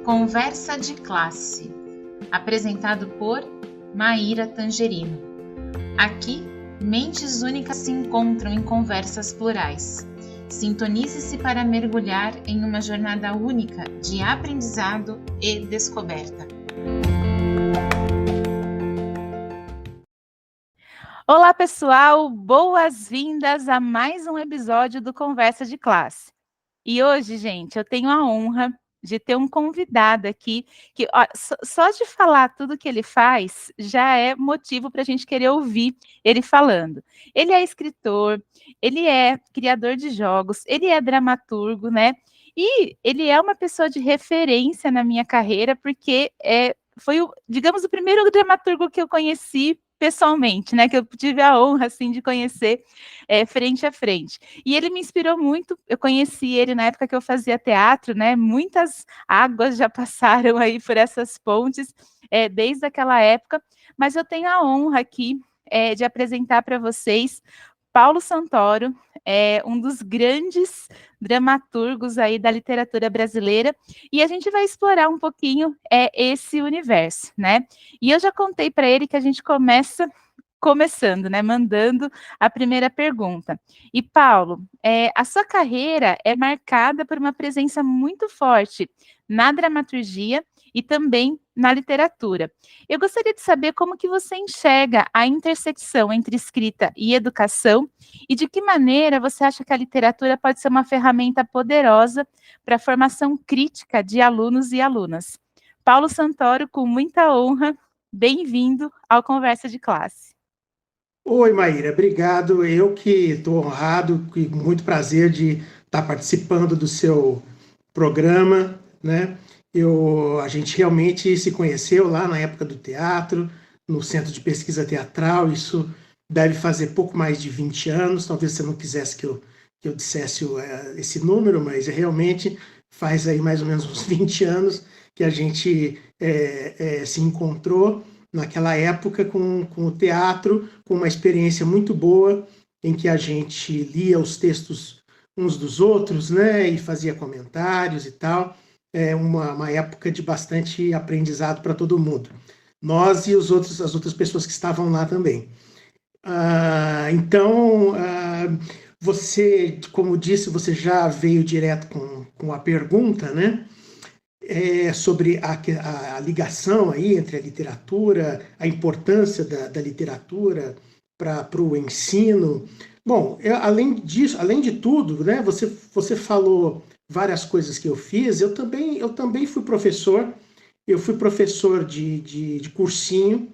Conversa de Classe, apresentado por Maíra Tangerino. Aqui, mentes únicas se encontram em conversas plurais. Sintonize-se para mergulhar em uma jornada única de aprendizado e descoberta. Olá, pessoal! Boas-vindas a mais um episódio do Conversa de Classe. E hoje, gente, eu tenho a honra de ter um convidado aqui que só de falar tudo que ele faz já é motivo para a gente querer ouvir ele falando. Ele é escritor, ele é criador de jogos, ele é dramaturgo, né? E ele é uma pessoa de referência na minha carreira, porque foi, digamos, o primeiro dramaturgo que eu conheci pessoalmente, né, que eu tive a honra, assim, de conhecer frente a frente. E ele me inspirou muito, eu conheci ele na época que eu fazia teatro, né, muitas águas já passaram aí por essas pontes, desde aquela época, mas eu tenho a honra aqui de apresentar para vocês Paulo Santoro, um dos grandes dramaturgos aí da literatura brasileira, e a gente vai explorar um pouquinho esse universo, né? E eu já contei para ele que a gente começando, né? Mandando a primeira pergunta. E, Paulo, a sua carreira é marcada por uma presença muito forte na dramaturgia e também na literatura. Eu gostaria de saber como que você enxerga a intersecção entre escrita e educação e de que maneira você acha que a literatura pode ser uma ferramenta poderosa para a formação crítica de alunos e alunas. Paulo Santoro, com muita honra, bem-vindo ao Conversa de Classe. Oi, Maíra, obrigado. Eu que estou honrado e com muito prazer de estar participando do seu programa, né? A gente realmente se conheceu lá na época do teatro, no Centro de Pesquisa Teatral. Isso deve fazer pouco mais de 20 anos. Talvez você não quisesse que eu dissesse esse número, mas realmente faz aí mais ou menos uns 20 anos que a gente se encontrou naquela época com o teatro, com uma experiência muito boa, em que a gente lia os textos uns dos outros, né, e fazia comentários e tal. Uma época de bastante aprendizado para todo mundo. Nós e as outras pessoas que estavam lá também. Você, como disse, você já veio direto com a pergunta, né? Sobre a ligação aí entre a literatura, a importância da literatura para o ensino. Bom, além disso, além de tudo, né, você falou várias coisas que eu fiz. Eu também fui professor. Eu fui professor de cursinho,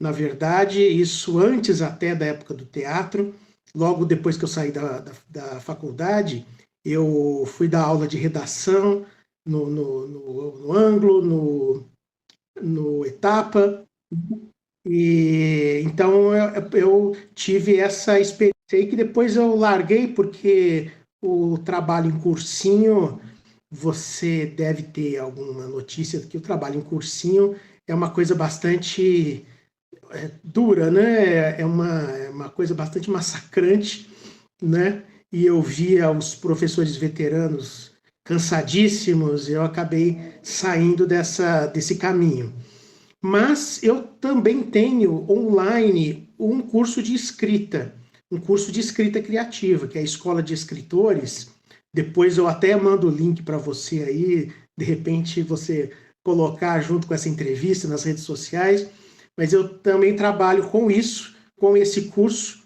na verdade, isso antes até da época do teatro. Logo depois que eu saí da faculdade, eu fui dar aula de redação no Anglo, no Etapa, e então eu tive essa experiência aí que depois eu larguei, porque o trabalho em cursinho, você deve ter alguma notícia de que o trabalho em cursinho é uma coisa bastante dura, né? É uma coisa bastante massacrante, né? E eu via os professores veteranos cansadíssimos, eu acabei saindo desse caminho. Mas eu também tenho online um curso de escrita criativa, que é a Escola de Escritores. Depois eu até mando o link para você aí, de repente você colocar junto com essa entrevista nas redes sociais. Mas eu também trabalho com isso, com esse curso,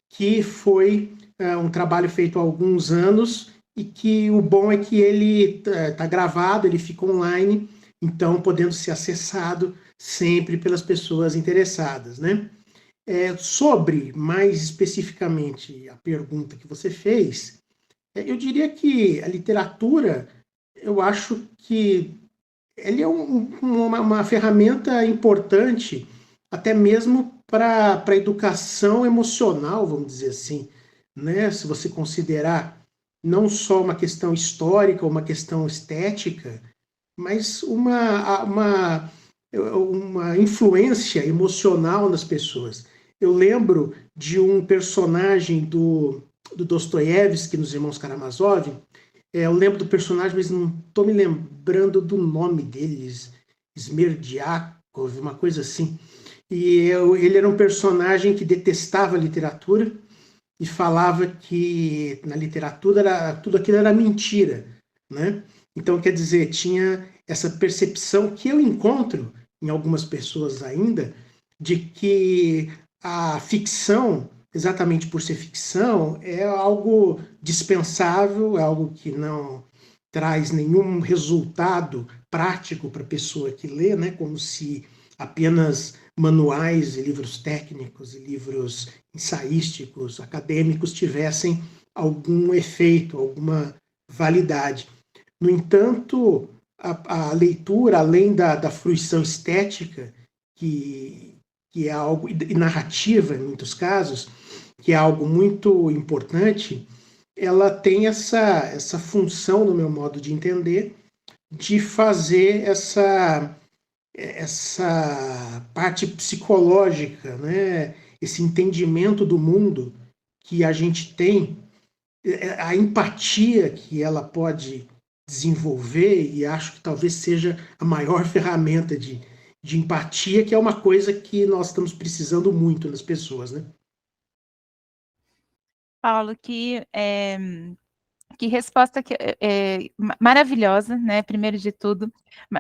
que foi um trabalho feito há alguns anos, e que o bom é que ele está gravado, ele fica online, então podendo ser acessado sempre pelas pessoas interessadas, né? Sobre, mais especificamente, a pergunta que você fez, eu diria que a literatura, eu acho que ele é uma ferramenta importante, até mesmo para a educação emocional, vamos dizer assim, né? Se você considerar não só uma questão histórica, uma questão estética, mas uma influência emocional nas pessoas. Eu lembro de um personagem do Dostoiévski, nos Irmãos Karamazov, Eu lembro do personagem, mas não estou me lembrando do nome dele, Smerdiakov, uma coisa assim. Ele era um personagem que detestava a literatura e falava que na literatura tudo aquilo era mentira, né? Então, quer dizer, tinha essa percepção que eu encontro em algumas pessoas ainda, de que a ficção, exatamente por ser ficção, é algo dispensável, é algo que não traz nenhum resultado prático para a pessoa que lê, né? Como se apenas manuais e livros técnicos e livros ensaísticos, acadêmicos, tivessem algum efeito, alguma validade. No entanto, a leitura, além da fruição estética, que é algo, e narrativa, em muitos casos, que é algo muito importante, ela tem essa função, no meu modo de entender, de fazer essa parte psicológica, né? Esse entendimento do mundo que a gente tem, a empatia que ela pode desenvolver, e acho que talvez seja a maior ferramenta de empatia, que é uma coisa que nós estamos precisando muito nas pessoas, né? Paulo, que resposta maravilhosa, né? Primeiro de tudo.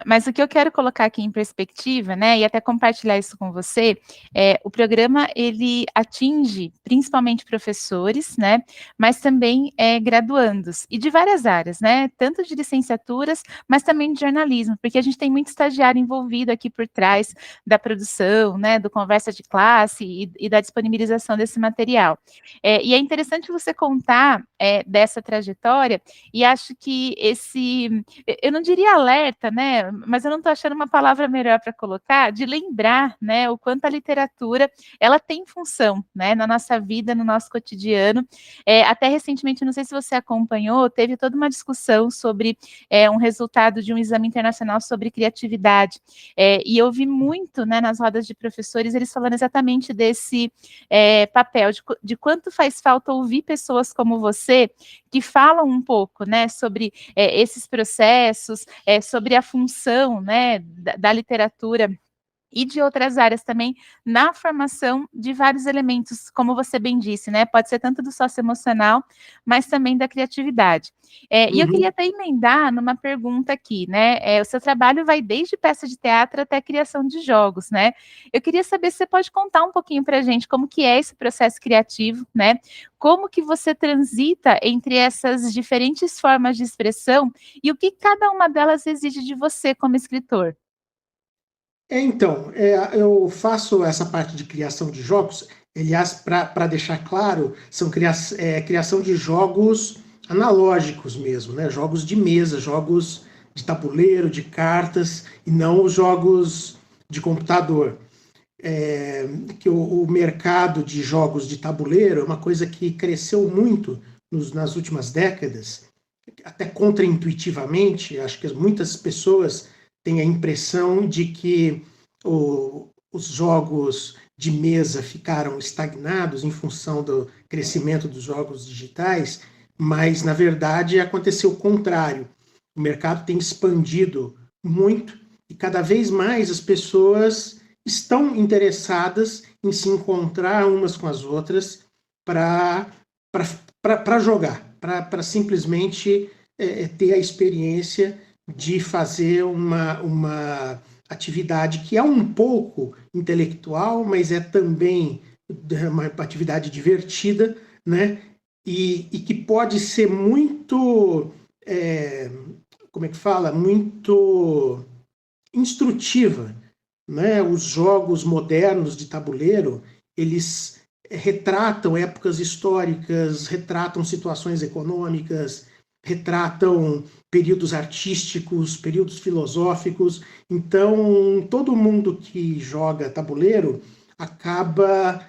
Mas o que eu quero colocar aqui em perspectiva, né? E até compartilhar isso com você, o programa ele atinge principalmente professores, né? Mas também graduandos e de várias áreas, né? Tanto de licenciaturas, mas também de jornalismo, porque a gente tem muito estagiário envolvido aqui por trás da produção, né? Do conversa de classe e da disponibilização desse material. E é interessante você contar dessa trajetória, e acho que eu não diria alerta, né, mas eu não estou achando uma palavra melhor para colocar, de lembrar, né, o quanto a literatura, ela tem função, né, na nossa vida, no nosso cotidiano. Até recentemente, não sei se você acompanhou, teve toda uma discussão sobre um resultado de um exame internacional sobre criatividade, e eu vi muito, né, nas rodas de professores, eles falando exatamente desse papel, de quanto faz falta ouvir pessoas como você, que falam um pouco, né, sobre esses processos, sobre a função, né, da literatura e de outras áreas também, na formação de vários elementos, como você bem disse, né? Pode ser tanto do socioemocional, mas também da criatividade. E eu queria até emendar numa pergunta aqui, né? O seu trabalho vai desde peça de teatro até a criação de jogos, né? Eu queria saber se você pode contar um pouquinho para a gente como que é esse processo criativo, né? Como que você transita entre essas diferentes formas de expressão e o que cada uma delas exige de você como escritor? Então, eu faço essa parte de criação de jogos, aliás, para deixar claro, são criação de jogos analógicos mesmo, né? Jogos de mesa, jogos de tabuleiro, de cartas, e não os jogos de computador. Que o mercado de jogos de tabuleiro é uma coisa que cresceu muito nas últimas décadas, até contraintuitivamente. Acho que muitas pessoas têm a impressão de que os jogos de mesa ficaram estagnados em função do crescimento dos jogos digitais, mas, na verdade, aconteceu o contrário. O mercado tem expandido muito e cada vez mais as pessoas estão interessadas em se encontrar umas com as outras para jogar, para simplesmente ter a experiência de fazer uma atividade que é um pouco intelectual, mas é também uma atividade divertida, né? E que pode ser muito, como é que fala? Muito instrutiva, né? Os jogos modernos de tabuleiro, eles retratam épocas históricas, retratam situações econômicas, retratam períodos artísticos, períodos filosóficos. Então, todo mundo que joga tabuleiro acaba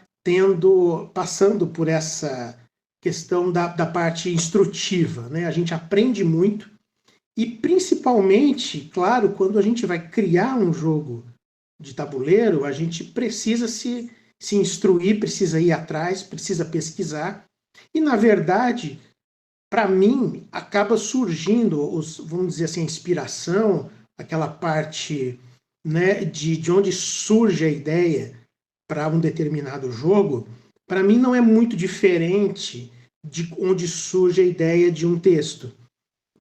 passando por essa questão da parte instrutiva, né? A gente aprende muito e, principalmente, claro, quando a gente vai criar um jogo de tabuleiro, a gente precisa se instruir, precisa ir atrás, precisa pesquisar. E, na verdade, para mim, acaba surgindo, vamos dizer assim, a inspiração, aquela parte, né, de onde surge a ideia para um determinado jogo, para mim não é muito diferente de onde surge a ideia de um texto,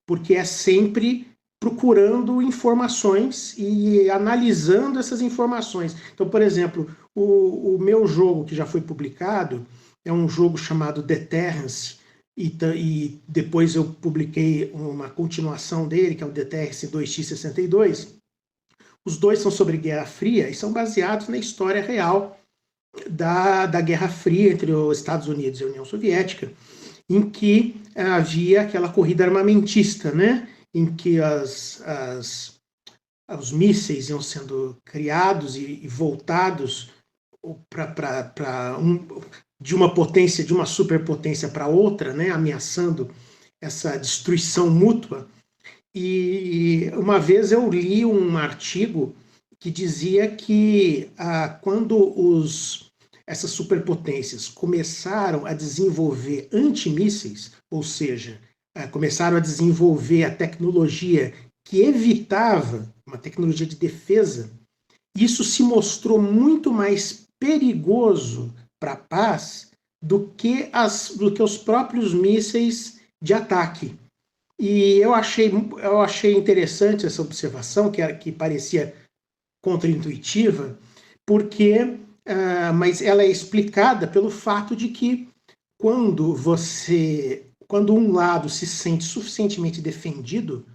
porque é sempre procurando informações e analisando essas informações. Então, por exemplo, o meu jogo que já foi publicado é um jogo chamado Deterrence, e depois eu publiquei uma continuação dele, que é o Deterrence 2x62. Os dois são sobre Guerra Fria e são baseados na história real da Guerra Fria entre os Estados Unidos e a União Soviética, em que havia aquela corrida armamentista, né? Em que os mísseis iam sendo criados e voltados de uma potência, de uma superpotência para outra, né? Ameaçando essa destruição mútua. E uma vez eu li um artigo que dizia que quando essas superpotências começaram a desenvolver antimísseis, ou seja, começaram a desenvolver a tecnologia que evitava, uma tecnologia de defesa, isso se mostrou muito mais perigoso para a paz do que os próprios mísseis de ataque. E eu achei interessante essa observação, que parecia contraintuitiva, porque mas ela é explicada pelo fato de que quando um lado se sente suficientemente defendido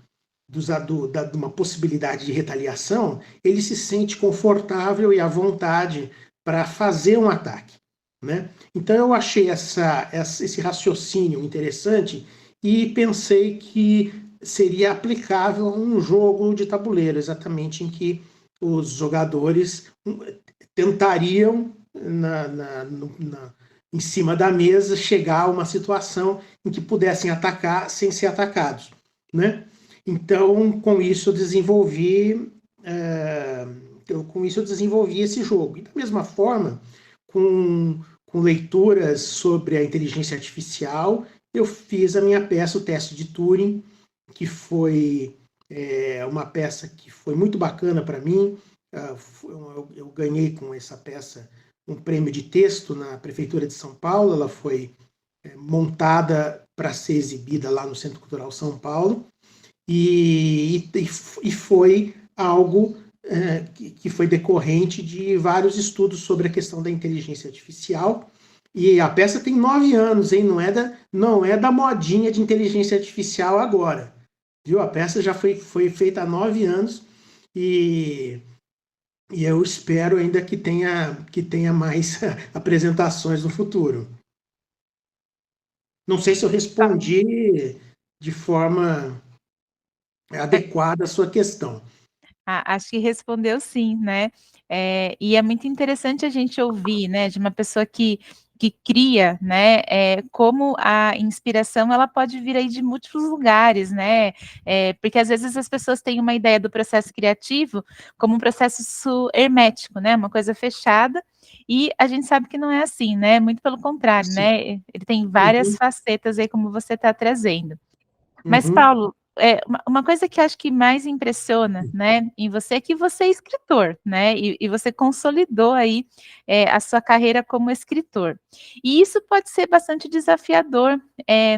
de uma possibilidade de retaliação, ele se sente confortável e à vontade para fazer um ataque, né? Então eu achei esse raciocínio interessante e pensei que seria aplicável a um jogo de tabuleiro, exatamente em que os jogadores tentariam, em cima da mesa, chegar a uma situação em que pudessem atacar sem ser atacados, né? Então, com isso eu desenvolvi esse jogo. E da mesma forma, com leituras sobre a inteligência artificial, eu fiz a minha peça, o Teste de Turing, que foi uma peça que foi muito bacana para mim. Eu ganhei com essa peça um prêmio de texto na Prefeitura de São Paulo. Ela foi montada para ser exibida lá no Centro Cultural São Paulo, e foi algo que foi decorrente de vários estudos sobre a questão da inteligência artificial. E a peça tem 9 anos, hein? Não é da modinha de inteligência artificial agora, viu? A peça já foi feita há 9 anos e eu espero ainda que tenha mais apresentações no futuro. Não sei se eu respondi de forma adequada a sua questão. Acho que respondeu sim, né? E é muito interessante a gente ouvir, né, de uma pessoa que cria, né, como a inspiração ela pode vir aí de múltiplos lugares, né? Porque às vezes as pessoas têm uma ideia do processo criativo como um processo hermético, né? Uma coisa fechada, e a gente sabe que não é assim, né? Muito pelo contrário, Sim. né? Ele tem várias facetas aí, como você está trazendo. Mas, Uhum. Paulo, uma coisa que acho que mais impressiona, né, em você é que você é escritor, né, e você consolidou aí a sua carreira como escritor. E isso pode ser bastante desafiador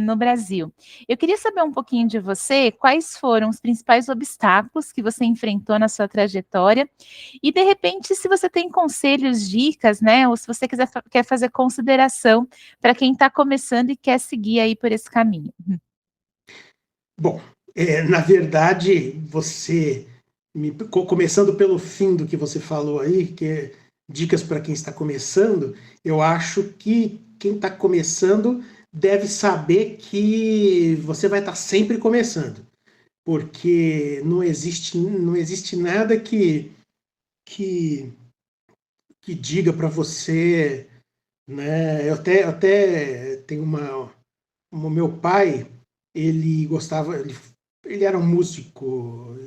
no Brasil. Eu queria saber um pouquinho de você, quais foram os principais obstáculos que você enfrentou na sua trajetória, e de repente, se você tem conselhos, dicas, né, ou se você quer fazer consideração para quem está começando e quer seguir aí por esse caminho. Bom, na verdade, começando pelo fim do que você falou aí, que é dicas para quem está começando, eu acho que quem está começando deve saber que você vai estar sempre começando, porque não existe nada que diga para você, né? Eu até tenho o meu pai, ele era um músico,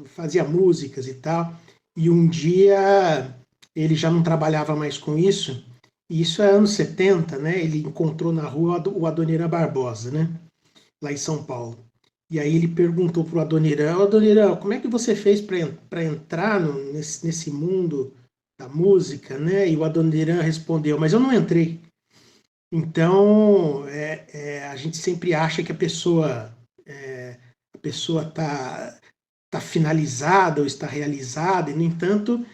fazia músicas e tal, e um dia ele já não trabalhava mais com isso, e isso é anos 70, né? Ele encontrou na rua o Adoniran Barbosa, né? lá em São Paulo. E aí ele perguntou para o Adoniran: Adoniran, como é que você fez para entrar nesse mundo da música, né? E o Adoniran respondeu: mas eu não entrei. Então, a gente sempre acha que a pessoa está finalizada ou está realizada, e, no entanto,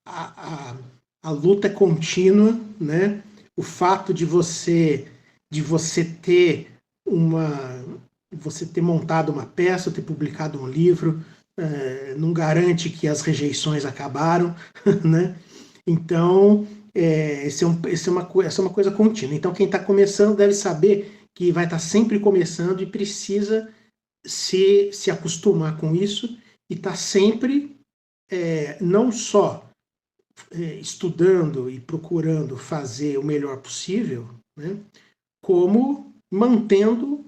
a luta é contínua, né? O fato de você ter montado uma peça, ter publicado um livro, não garante que as rejeições acabaram, né? Então, essa é uma coisa contínua. Então, quem está começando deve saber que vai estar sempre começando e precisa se acostumar com isso e estar sempre não só estudando e procurando fazer o melhor possível, né, como mantendo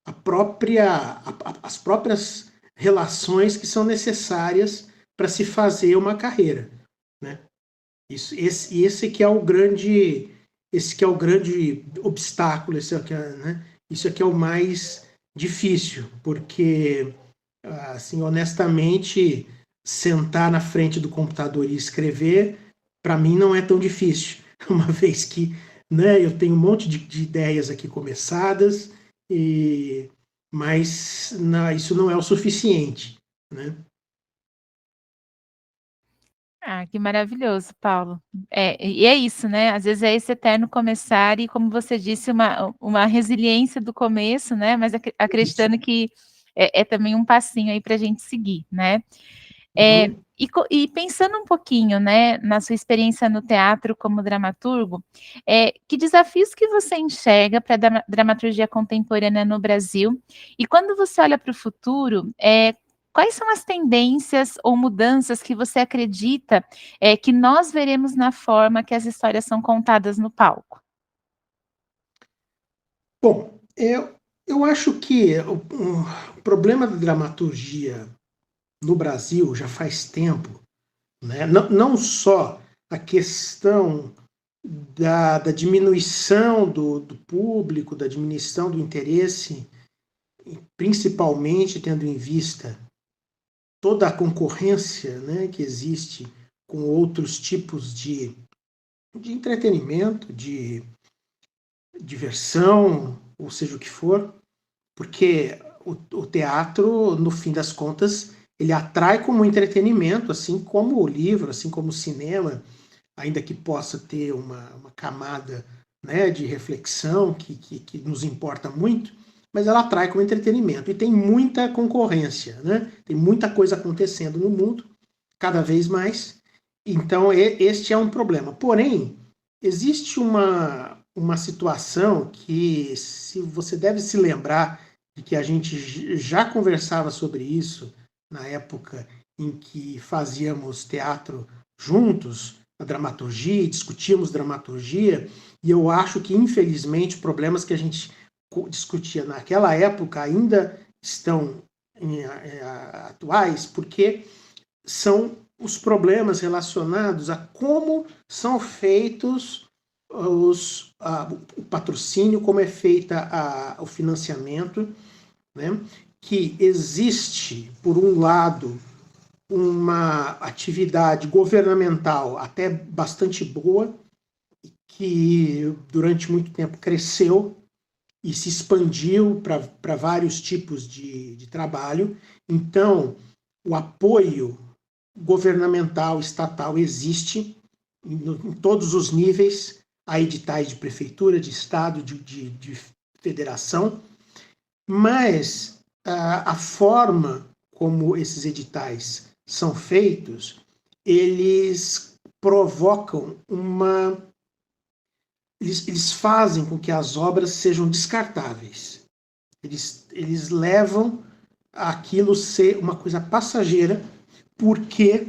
as próprias relações que são necessárias para se fazer uma carreira, né? Esse que é o grande obstáculo, isso aqui é o mais difícil, porque, assim, honestamente, sentar na frente do computador e escrever, para mim não é tão difícil, uma vez que, né, eu tenho um monte de ideias aqui começadas, mas isso não é o suficiente, né? Ah, que maravilhoso, Paulo. E é isso, né? Às vezes é esse eterno começar e, como você disse, uma resiliência do começo, né? Mas acreditando que é também um passinho aí para a gente seguir, né? E pensando um pouquinho, né, na sua experiência no teatro como dramaturgo, que desafios que você enxerga para a dramaturgia contemporânea no Brasil? E quando você olha para o futuro, quais são as tendências ou mudanças que você acredita que nós veremos na forma que as histórias são contadas no palco? Bom, eu acho que o problema da dramaturgia no Brasil já faz tempo, né? Não só a questão da diminuição do público, da diminuição do interesse, principalmente tendo em vista toda a concorrência, né, que existe com outros tipos de entretenimento, de diversão, ou seja o que for, porque o teatro, no fim das contas, ele atrai como entretenimento, assim como o livro, assim como o cinema, ainda que possa ter uma camada, né, de reflexão que nos importa muito, mas ela atrai como entretenimento. E tem muita concorrência, né? Tem muita coisa acontecendo no mundo, cada vez mais. Então, este é um problema. Porém, existe uma situação que você deve se lembrar de que a gente já conversava sobre isso na época em que fazíamos teatro juntos, a dramaturgia, discutíamos dramaturgia, e eu acho que, infelizmente, problemas que a gente discutia naquela época ainda estão atuais, porque são os problemas relacionados a como são feitos o patrocínio, como é feita o financiamento, né? Que existe, por um lado, uma atividade governamental até bastante boa, que durante muito tempo cresceu e se expandiu para vários tipos de trabalho. Então, o apoio governamental, estatal, existe em todos os níveis, há editais de prefeitura, de estado, de federação, mas a forma como esses editais são feitos, eles provocam eles fazem com que as obras sejam descartáveis. Eles levam aquilo ser uma coisa passageira, porque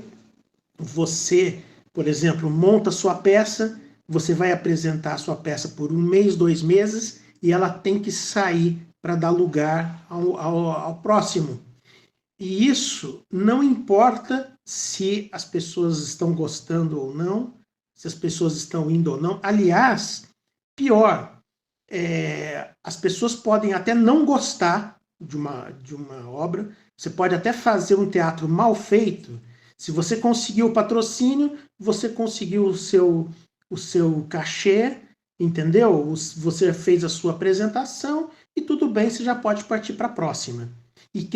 você, por exemplo, monta sua peça, você vai apresentar a sua peça por 1 mês, 2 meses, e ela tem que sair para dar lugar ao próximo. E isso não importa se as pessoas estão gostando ou não, se as pessoas estão indo ou não. Aliás, pior, as pessoas podem até não gostar de uma obra, você pode até fazer um teatro mal feito. Se você conseguiu o patrocínio, você conseguiu o seu cachê, entendeu? Você fez a sua apresentação e tudo bem, você já pode partir para a próxima. E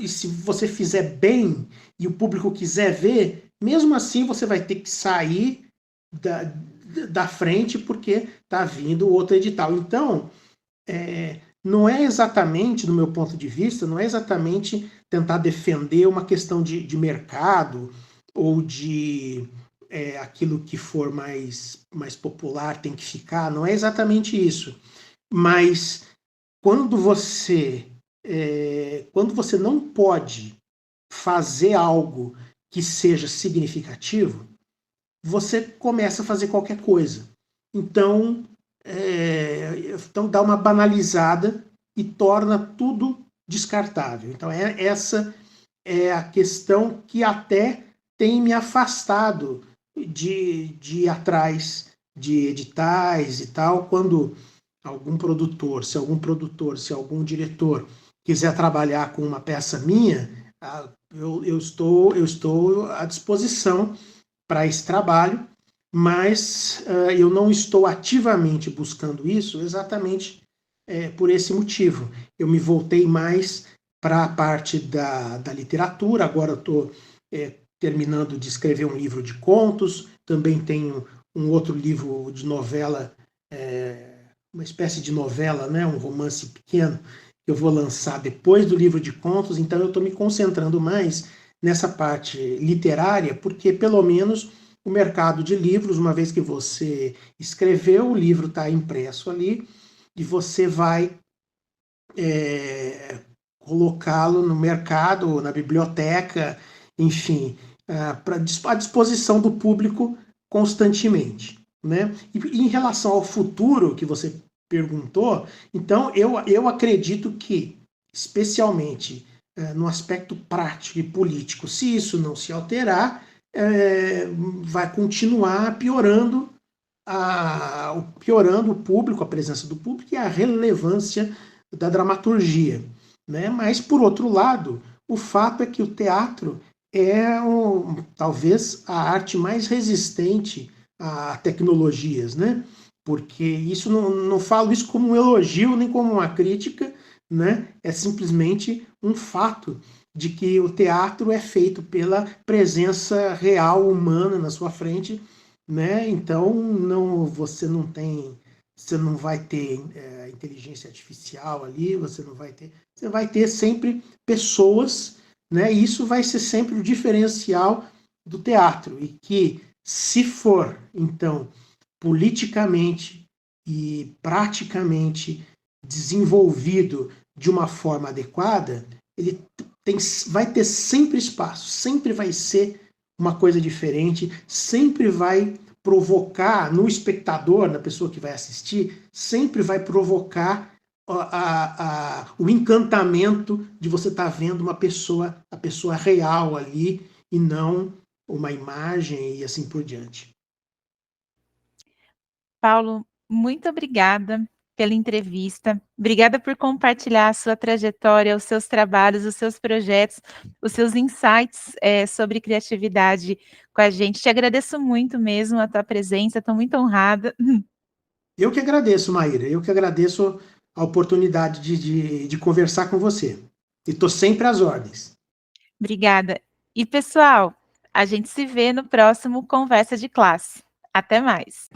se você fizer bem e o público quiser ver, mesmo assim você vai ter que sair da frente porque está vindo outro edital. Então, não é exatamente, do meu ponto de vista, não é exatamente tentar defender uma questão de mercado ou de aquilo que for mais popular tem que ficar, não é exatamente isso. Mas quando você não pode fazer algo que seja significativo, você começa a fazer qualquer coisa. Então dá uma banalizada e torna tudo descartável. Então essa é a questão que até tem me afastado de ir atrás de editais e tal, quando algum produtor, se algum diretor quiser trabalhar com uma peça minha, eu estou à disposição para esse trabalho, mas eu não estou ativamente buscando isso exatamente por esse motivo. Eu me voltei mais para a parte da literatura, agora eu estou terminando de escrever um livro de contos, também tenho um outro livro de novela, uma espécie de novela, né, um romance pequeno, que eu vou lançar depois do livro de contos, então eu estou me concentrando mais nessa parte literária, porque pelo menos o mercado de livros, uma vez que você escreveu, o livro está impresso ali, e você vai colocá-lo no mercado, na biblioteca, enfim, à disposição do público constantemente, né? E em relação ao futuro que você perguntou, então eu acredito que, especialmente no aspecto prático e político, se isso não se alterar, vai continuar piorando o público, a presença do público e a relevância da dramaturgia, né? Mas, por outro lado, o fato é que o teatro é talvez a arte mais resistente a tecnologias, né? Porque isso não falo isso como um elogio nem como uma crítica, né? É simplesmente um fato de que o teatro é feito pela presença real humana na sua frente, né? Então você não vai ter inteligência artificial ali, você vai ter sempre pessoas, né? E isso vai ser sempre o diferencial do teatro, e que, se for então politicamente e praticamente desenvolvido de uma forma adequada, ele vai ter sempre espaço, sempre vai ser uma coisa diferente, sempre vai provocar no espectador, na pessoa que vai assistir, sempre vai provocar o encantamento de você estar vendo a pessoa real ali, e não uma imagem e assim por diante. Paulo, muito obrigada pela entrevista. Obrigada por compartilhar a sua trajetória, os seus trabalhos, os seus projetos, os seus insights sobre criatividade com a gente. Te agradeço muito mesmo a tua presença, estou muito honrada. Eu que agradeço, Maíra. Eu que agradeço a oportunidade de conversar com você. E estou sempre às ordens. Obrigada. E, pessoal, a gente se vê no próximo Conversa de Classe. Até mais.